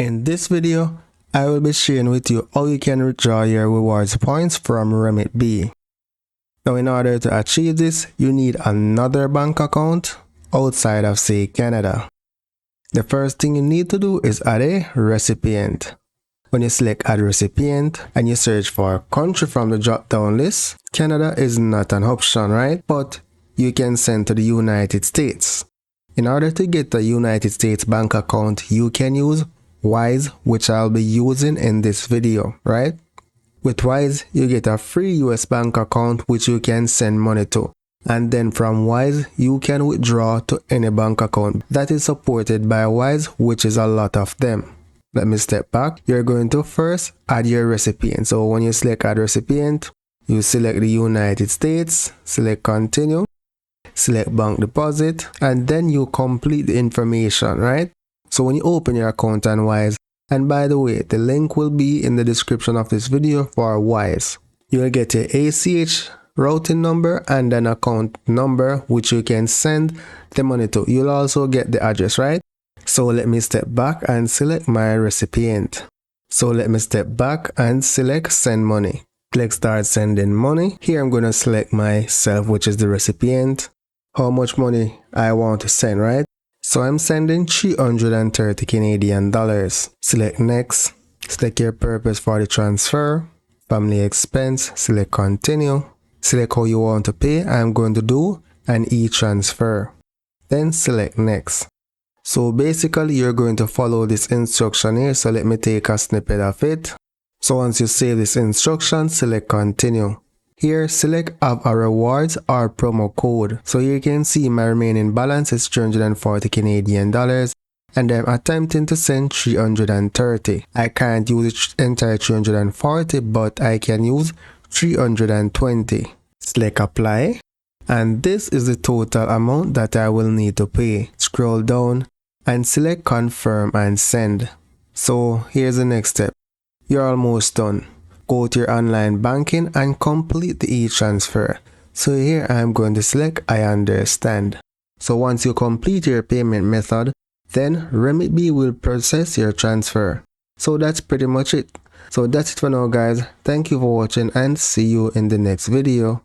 In this video, I will be sharing with you how you can withdraw your rewards points from Remitbee. Now, in order to achieve this, you need another bank account outside of, say, Canada. The first thing you need to do is add a recipient. When you select add recipient and you search for country from the drop-down list, Canada is not an option, right? But you can send to the United States. In order to get a United States bank account, you can use Wise, which I'll be using in this video, right? With Wise, you get a free US bank account which you can send money to. And then from Wise, you can withdraw to any bank account that is supported by Wise, which is a lot of them. Let me step back. You're going to first add your recipient. So when you select add recipient, you select the United States, select continue, select bank deposit, and then you complete the information, right? So when you open your account on Wise, and by the way, the link will be in the description of this video for Wise. You'll get your ACH routing number and an account number which you can send the money to. You'll also get the address, right? So let me step back and select my recipient. So let me step back and select send money. Click start sending money. Here I'm going to select myself, which is the recipient, how much money I want to send, right? So I'm sending 330 Canadian dollars. Select next. Select your purpose for the transfer. Family expense. Select continue. Select how you want to pay. I'm going to do an e-transfer. Then select next. So basically you're going to follow this instruction here. So let me take a snippet of it. So once you save this instruction, select continue. Here, select have a rewards or promo code. So here you can see my remaining balance is 340 Canadian dollars and I'm attempting to send 330. I can't use the entire 340, but I can use 320. Select apply. And this is the total amount that I will need to pay. Scroll down and select confirm and send. So here's the next step. You're almost done. Go to your online banking and complete the e-transfer. So here I'm going to select I understand. So once you complete your payment method, then Remitbee will process your transfer. So that's pretty much it. So that's it for now, guys. Thank you for watching and see you in the next video.